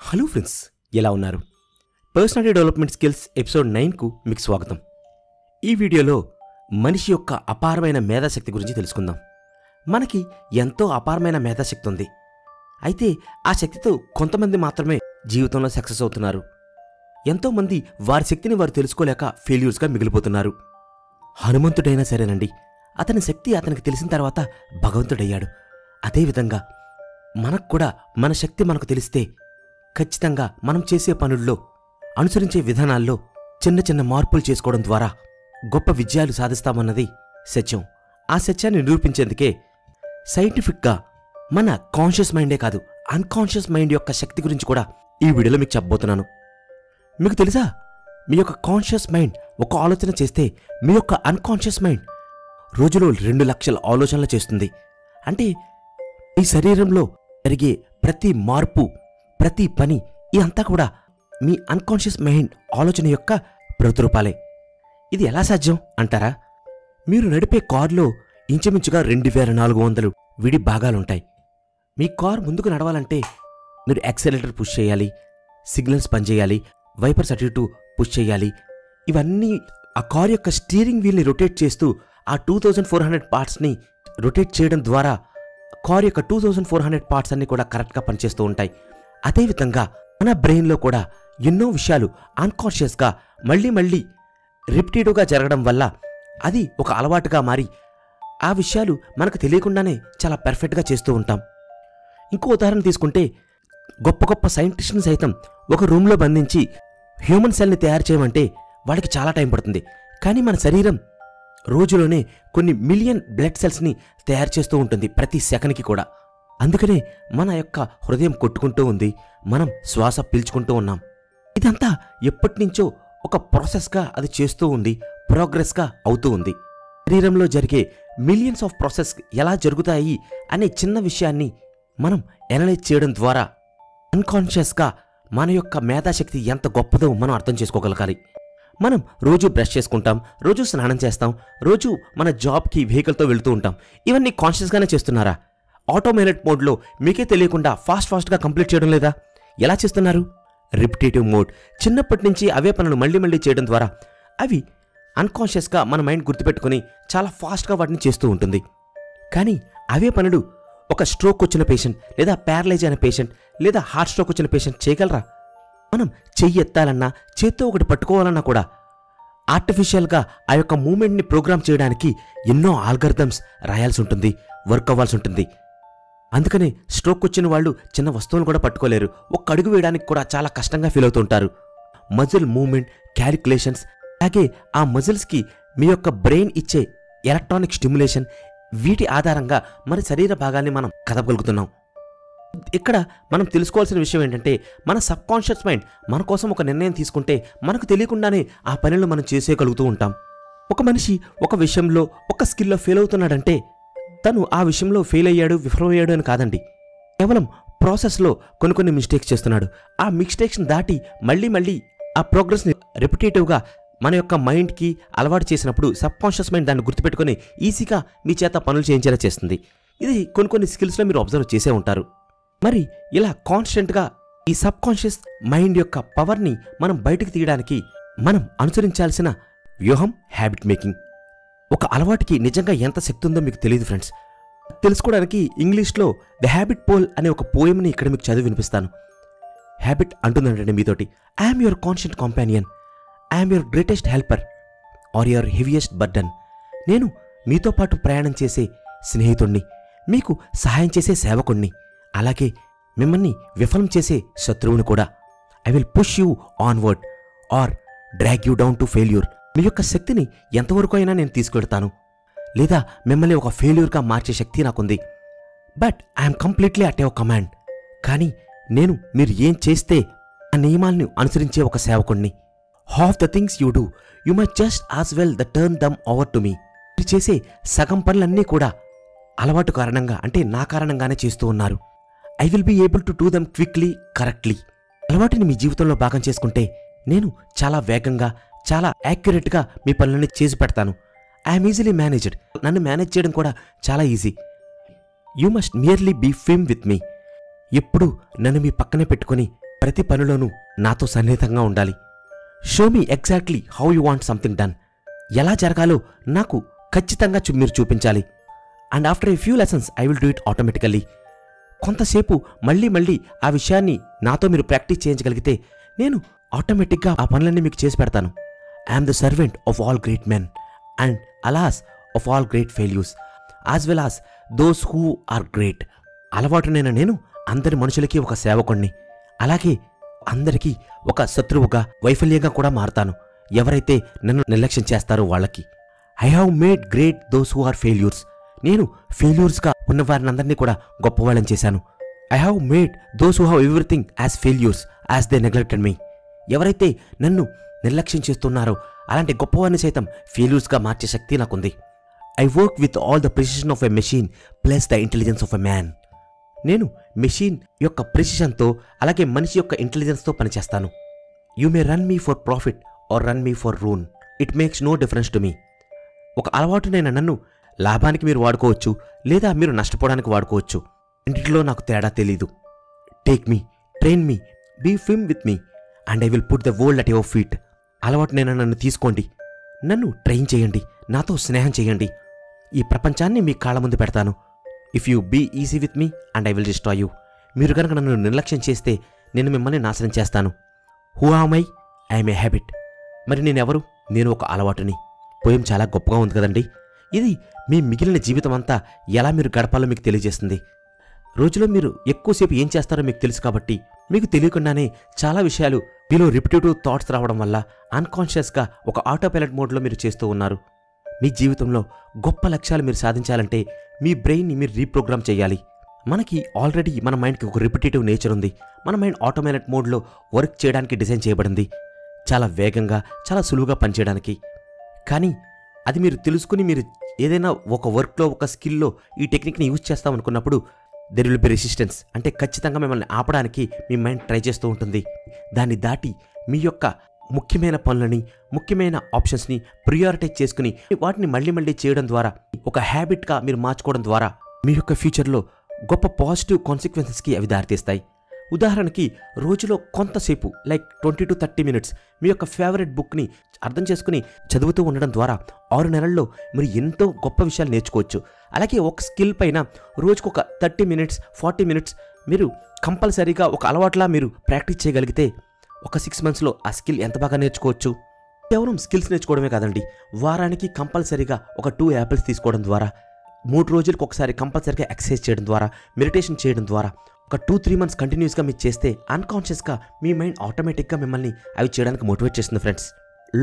Hello friends, ఎలా ఉన్నారు? Personality development skills episode 9కు మీకు స్వాగతం. ఈ వీడియోలో మనిషి యొక్క అపారమైన మేధాశక్తి గురించి తెలుసుకుందాం. మనకి ఎంతో అపారమైన మేధాశక్తి ఉంది. అయితే ఆ శక్తితో కొంతమంది మాత్రమే జీవితంలో సక్సెస్ అవుతున్నారు. ఎంతోమంది వారి శక్తిని వారు తెలుసుకోలేక ఫెయిల్యూర్స్గా మిగిలిపోతున్నారు. హనుమంతుడైనా సరేనండి, అతని శక్తి అతనికి తెలిసిన తర్వాత భగవంతుడయ్యాడు. అదేవిధంగా మనకు కూడా మన శక్తి మనకు తెలిస్తే ఖచ్చితంగా మనం చేసే పనుల్లో, అనుసరించే విధానాల్లో చిన్న చిన్న మార్పులు చేసుకోవడం ద్వారా గొప్ప విజయాలు సాధిస్తామన్నది సత్యం. ఆ సత్యాన్ని నిరూపించేందుకే సైంటిఫిక్గా మన కాన్షియస్ మైండే కాదు, అన్కాన్షియస్ మైండ్ యొక్క శక్తి గురించి కూడా ఈ వీడియోలో మీకు చెప్పబోతున్నాను. మీకు తెలుసా, మీ యొక్క కాన్షియస్ మైండ్ ఒక ఆలోచన చేస్తే మీ యొక్క అన్కాన్షియస్ మైండ్ రోజులో 2 లక్షల ఆలోచనలు చేస్తుంది. అంటే మీ శరీరంలో జరిగే ప్రతి మార్పు, ప్రతి పని ఇదంతా కూడా మీ అన్కాన్షియస్ మైండ్ ఆలోచన యొక్క ప్రతిరూపాలే. ఇది ఎలా సాధ్యం అంటారా? మీరు నడిపే కారులో ఇంచుమించుగా 2400 విడి భాగాలుంటాయి. మీ కారు ముందుకు నడవాలంటే మీరు యాక్సిలరేటర్ పుష్ చేయాలి, సిగ్నల్స్ పనిచేయాలి, వైపర్స్ అటు ఇటు పుష్ చేయాలి. ఇవన్నీ ఆ కారు యొక్క స్టీరింగ్ వీల్ని రొటేట్ చేస్తూ ఆ 2400 పార్ట్స్ని రొటేట్ చేయడం ద్వారా కారు యొక్క 2400 పార్ట్స్ అన్నీ కూడా కరెక్ట్గా పనిచేస్తూ ఉంటాయి. అదేవిధంగా మన బ్రెయిన్లో కూడా ఎన్నో విషయాలు అన్కాన్షియస్గా మళ్ళీ రిపిటేటివ్గా జరగడం వల్ల అది ఒక అలవాటుగా మారి ఆ విషయాలు మనకు తెలియకుండానే చాలా పర్ఫెక్ట్గా చేస్తూ ఉంటాం. ఇంకో ఉదాహరణ తీసుకుంటే, గొప్ప గొప్ప సైంటిస్టుని సైతం ఒక రూమ్లో బంధించి హ్యూమన్ సెల్ని తయారు చేయమంటే వాళ్ళకి చాలా టైం పడుతుంది. కానీ మన శరీరం రోజులోనే కొన్ని మిలియన్ బ్లడ్ సెల్స్ని తయారు చేస్తూ ఉంటుంది ప్రతి సెకండ్కి కూడా. అందుకనే మన యొక్క హృదయం కొట్టుకుంటూ ఉంది, మనం శ్వాస పీల్చుకుంటూ ఉన్నాం. ఇదంతా ఎప్పటినుంచో ఒక ప్రాసెస్గా అది చేస్తూ ఉంది, ప్రోగ్రెస్గా అవుతూ ఉంది. శరీరంలో జరిగే మిలియన్స్ ఆఫ్ ప్రాసెస్ ఎలా జరుగుతాయి అనే చిన్న విషయాన్ని మనం అనలైజ్ చేయడం ద్వారా అన్కాన్షియస్గా మన యొక్క మేధాశక్తి ఎంత గొప్పదో మనం అర్థం చేసుకోగలగాలి. మనం రోజు బ్రష్ చేసుకుంటాం, రోజు స్నానం చేస్తాం, రోజు మన జాబ్కి వెహికల్తో వెళుతూ ఉంటాం. ఇవన్నీ కాన్షియస్గానే చేస్తున్నారా? ఆటోమేటెడ్ మోడ్లో మీకే తెలియకుండా ఫాస్ట్గా కంప్లీట్ చేయడం లేదా? ఎలా చేస్తున్నారు? Repetitive mode. చిన్నప్పటి నుంచి అవే పనులు మళ్ళీ చేయడం ద్వారా అవి అన్కాన్షియస్గా మన మైండ్ గుర్తుపెట్టుకుని చాలా ఫాస్ట్గా వాటిని చేస్తూ ఉంటుంది. కానీ అవే పనులు ఒక స్ట్రోక్ వచ్చిన పేషెంట్, లేదా ప్యారలైజ్ అయిన పేషెంట్, లేదా హార్ట్ స్ట్రోక్ వచ్చిన పేషెంట్ చేయగలరా? మనం చెయ్యి ఎత్తాలన్నా, చేత్తో ఒకటి పట్టుకోవాలన్నా కూడా ఆర్టిఫిషియల్గా ఆ యొక్క మూమెంట్ని ప్రోగ్రామ్ చేయడానికి ఎన్నో ఆల్గరిథమ్స్ రాయాల్సి ఉంటుంది, వర్క్ అవ్వాల్సి ఉంటుంది. అందుకనే స్ట్రోక్ వచ్చిన వాళ్ళు చిన్న వస్తువులు కూడా పట్టుకోలేరు, ఒక్క అడుగు వేయడానికి కూడా చాలా కష్టంగా ఫీల్ అవుతుంటారు. మజిల్ మూమెంట్, క్యాలిక్యులేషన్స్, అలాగే ఆ మజిల్స్కి మీ యొక్క బ్రెయిన్ ఇచ్చే ఎలక్ట్రానిక్ స్టిమ్యులేషన్, వీటి ఆధారంగా మన శరీర భాగాల్ని మనం కదపగలుగుతున్నాం. ఇక్కడ మనం తెలుసుకోవాల్సిన విషయం ఏంటంటే, మన సబ్కాన్షియస్ మైండ్ మన కోసం ఒక నిర్ణయం తీసుకుంటే మనకు తెలియకుండానే ఆ పనులు మనం చేసేయగలుగుతూ ఉంటాం. ఒక మనిషి ఒక విషయంలో, ఒక స్కిల్లో ఫెయిల్ అవుతున్నాడంటే తను ఆ విషయంలో ఫెయిల్ అయ్యాడు, విఫలమయ్యాడు అని కాదండి. కేవలం ప్రాసెస్లో కొన్ని మిస్టేక్స్ చేస్తున్నాడు. ఆ మిస్టేక్స్ని దాటి మళ్ళీ ఆ ప్రోగ్రెస్ని రిపిటేటివ్గా మన యొక్క మైండ్కి అలవాటు చేసినప్పుడు సబ్కాన్షియస్ మైండ్ దాన్ని గుర్తుపెట్టుకుని ఈజీగా మీ చేత పనులు చేయించేలా చేస్తుంది. ఇది కొన్ని స్కిల్స్లో మీరు అబ్జర్వ్ చేసే ఉంటారు. మరి ఇలా కాన్స్టెంట్గా ఈ సబ్కాన్షియస్ మైండ్ యొక్క పవర్ని మనం బయటకు తీయడానికి మనం అనుసరించాల్సిన వ్యూహం హ్యాబిట్ మేకింగ్. ఒక అలవాటుకి నిజంగా ఎంత శక్తి ఉందో మీకు తెలియదు ఫ్రెండ్స్. తెలుసుకోవడానికి ఇంగ్లీష్లో ద హ్యాబిట్ పోల్ అనే ఒక పోయమ్ని ఇక్కడ మీకు చదివి వినిపిస్తాను. హ్యాబిట్ అంటుందంటే మీతోటి, I'm your constant companion, I'm your greatest helper or your heaviest burden. నేను మీతో పాటు ప్రయాణం చేసే స్నేహితుణ్ణి, మీకు సహాయం చేసే సేవకుణ్ణి, అలాగే మిమ్మల్ని విఫలం చేసే శత్రువుని కూడా. I will push you onward or drag you down to failure. మీ యొక్క శక్తిని ఎంతవరకు అయినా నేను తీసుకెళ్తాను, లేదా మిమ్మల్ని ఒక ఫెయిల్యూర్గా మార్చే శక్తి నాకుంది. But I'm completely at your command. కానీ నేను మీరు ఏం చేస్తే ఆ నియమాలను అనుసరించే ఒక సేవకుణ్ణి. Half the things you do you might just as well the turn them over to me. మీరు చేసే సగం పనులన్నీ కూడా అలవాటు కారణంగా, అంటే నా కారణంగానే చేస్తూ ఉన్నారు. I will be able to do them quickly, correctly. అలవాటుని మీ జీవితంలో భాగం చేసుకుంటే నేను చాలా వేగంగా, చాలా యాక్యురేట్గా మీ పనులన్నీ చేసి పెడతాను. I'm easily managed. నన్ను మేనేజ్ చేయడం కూడా చాలా easy. You must merely be firm with me. ఎప్పుడు నన్ను మీ పక్కనే పెట్టుకుని ప్రతి పనిలోనూ నాతో సన్నిహితంగా ఉండాలి. Show me exactly how you want something done. ఎలా జరగాలో నాకు ఖచ్చితంగా మీరు చూపించాలి. And after a few lessons I will do it automatically. కొంతసేపు మళ్ళీ ఆ విషయాన్ని నాతో మీరు ప్రాక్టీస్ చేయించగలిగితే నేను ఆటోమేటిక్గా ఆ పనులన్నీ మీకు చేసి పెడతాను. I'm the servant of all great men and alas of all great failures as well as those who are great. అలవాటునైన నేను అందరి మనుషులకి ఒక సేవకుణ్ణి, అలాగే అందరికీ ఒక శత్రువుగా, వైఫల్యంగా కూడా మారతాను ఎవరైతే నన్ను నిర్లక్ష్యం చేస్తారో వాళ్ళకి. I have made great those who are failures. నేను ఫెయిల్యూర్స్గా ఉన్న వారిని అందరినీ కూడా గొప్పవాళ్ళని చేశాను. I have made those who have everything as failures as they neglected me. ఎవరైతే నన్ను నిర్లక్ష్యం చేస్తున్నారో అలాంటి గొప్పవారిని సైతం ఫెయిల్యూర్స్గా మార్చే శక్తి నాకుంది. I work with all the precision of a machine plus the intelligence of a man. నేను మెషిన్ యొక్క ప్రిసిషన్తో అలాగే మనిషి యొక్క ఇంటెలిజెన్స్తో పనిచేస్తాను. You may run me for profit or run me for ruin, it makes no difference to me. ఒక అలవాటునైన నన్ను లాభానికి మీరు వాడుకోవచ్చు, లేదా మీరు నష్టపోవడానికి వాడుకోవచ్చు. ఇంటిలో నాకు తేడా తెలీదు. Take me, train me, be firm with me and I will put the world at your feet. అలవాటునైనా నన్ను తీసుకోండి, నన్ను ట్రైన్ చేయండి, నాతో స్నేహం చేయండి. ఈ ప్రపంచాన్ని మీ కాళ్ళ ముందు పెడతాను. If you be easy with me and I will destroy you. మీరు కనుక నన్ను నిర్లక్ష్యం చేస్తే నేను మిమ్మల్ని నాశనం చేస్తాను. Who am I? I'm a habit. మరి నేనెవరు? నేను ఒక అలవాటుని. పోయం చాలా గొప్పగా ఉంది కదండి. ఇది మీ మిగిలిన జీవితం అంతా ఎలా మీరు గడపాలో మీకు తెలియజేస్తుంది. రోజులో మీరు ఎక్కువసేపు ఏం చేస్తారో మీకు తెలుసు కాబట్టి మీకు తెలియకుండానే చాలా విషయాలు మీలో రిపిటేటివ్ థాట్స్ రావడం వల్ల అన్కాన్షియస్గా ఒక ఆటో పైలట్ మోడ్లో మీరు చేస్తూ ఉన్నారు. మీ జీవితంలో గొప్ప లక్ష్యాలు మీరు సాధించాలంటే మీ బ్రెయిన్ని మీరు రీప్రోగ్రామ్ చేయాలి. మనకి ఆల్రెడీ మన మైండ్కి ఒక రిపిటేటివ్ నేచర్ ఉంది. మన మైండ్ ఆటో పైలట్ మోడ్లో వర్క్ చేయడానికి డిజైన్ చేయబడింది, చాలా వేగంగా, చాలా సులువుగా పనిచేయడానికి. కానీ అది మీరు తెలుసుకుని మీరు ఏదైనా ఒక వర్క్లో, ఒక స్కిల్లో ఈ టెక్నిక్ని యూజ్ చేస్తామనుకున్నప్పుడు దెర్ విల్ బి రెసిస్టెన్స్. అంటే ఖచ్చితంగా మిమ్మల్ని ఆపడానికి మీ మైండ్ ట్రై చేస్తూ ఉంటుంది. దాన్ని దాటి మీ యొక్క ముఖ్యమైన పనులని, ముఖ్యమైన ఆప్షన్స్ని ప్రియారిటైజ్ చేసుకుని వాటిని మళ్ళీ చేయడం ద్వారా, ఒక హ్యాబిట్గా మీరు మార్చుకోవడం ద్వారా మీ యొక్క ఫ్యూచర్లో గొప్ప పాజిటివ్ కాన్సిక్వెన్సెస్కి అవి దారితీస్తాయి. ఉదాహరణకి రోజులో కొంతసేపు లైక్ 20 to 30 minutes మీ యొక్క ఫేవరెట్ బుక్ని అర్థం చేసుకుని చదువుతూ ఉండడం ద్వారా 6 నెలల్లో మీరు ఎంతో గొప్ప విషయాలు నేర్చుకోవచ్చు. అలాగే ఒక స్కిల్ పైన రోజుకు ఒక 30 minutes, 40 minutes మీరు కంపల్సరీగా ఒక అలవాట్లా మీరు ప్రాక్టీస్ చేయగలిగితే ఒక 6 monthsలో ఆ స్కిల్ ఎంత బాగా నేర్చుకోవచ్చు. కేవలం స్కిల్స్ నేర్చుకోవడమే కాదండి, వారానికి కంపల్సరీగా ఒక 2 apples తీసుకోవడం ద్వారా, 3 రోజులకు ఒకసారి కంపల్సరీగా ఎక్సర్సైజ్ చేయడం ద్వారా, మెడిటేషన్ చేయడం ద్వారా ఒక 2-3 months కంటిన్యూస్గా మీరు చేస్తే అన్కాన్షియస్గా మీ మైండ్ ఆటోమేటిక్గా మిమ్మల్ని అవి చేయడానికి మోటివేట్ చేస్తుంది ఫ్రెండ్స్.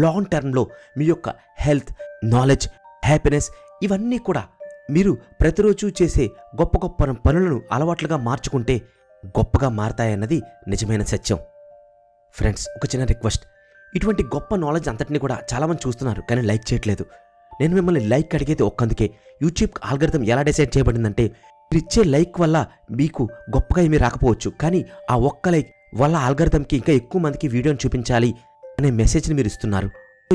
లాంగ్ టర్మ్లో మీ యొక్క హెల్త్, నాలెడ్జ్, హ్యాపీనెస్ ఇవన్నీ కూడా మీరు ప్రతిరోజు చేసే గొప్ప పనులను అలవాట్లుగా మార్చుకుంటే గొప్పగా మారతాయన్నది నిజమైన సత్యం. ఫ్రెండ్స్, ఒక చిన్న రిక్వెస్ట్, ఇటువంటి గొప్ప నాలెడ్జ్ అంతటిని కూడా చాలామంది చూస్తున్నారు కానీ లైక్ చేయట్లేదు. నేను మిమ్మల్ని లైక్ అడిగేది ఒక్కందుకే. యూట్యూబ్ ఆల్గరిథం ఎలా డిసైడ్ చేయబడిందంటే మీరు ఇచ్చే లైక్ వల్ల మీకు గొప్పగా ఏమీ రాకపోవచ్చు, కానీ ఆ ఒక్క లైక్ వల్ల ఆల్గరిథంకి ఇంకా ఎక్కువ మందికి వీడియోని చూపించాలి అనే మెసేజ్ని మీరు ఇస్తున్నారు.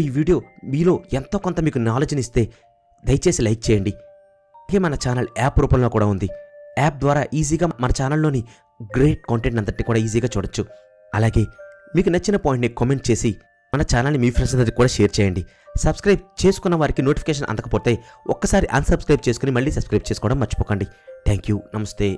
ఈ వీడియో మీలో ఎంతో కొంత మీకు నాలెడ్జ్ని ఇస్తే దయచేసి లైక్ చేయండి. అలాగే మన ఛానల్ యాప్ రూపంలో కూడా ఉంది. యాప్ ద్వారా ఈజీగా మన ఛానల్లోని గ్రేట్ కాంటెంట్ అంతటి కూడా ఈజీగా చూడొచ్చు. అలాగే మీకు నచ్చిన పాయింట్ని కామెంట్ చేసి మన ఛానల్ని మీ ఫ్రెండ్స్ అందరికి కూడా షేర్ చేయండి. సబ్స్క్రైబ్ చేసుకున్న వారికి నోటిఫికేషన్ అందకపోతే ఒక్కసారి అన్సబ్స్క్రైబ్ చేసుకుని మళ్ళీ సబ్స్క్రైబ్ చేసుకోవడం మర్చిపోకండి. Thank you. నమస్తే.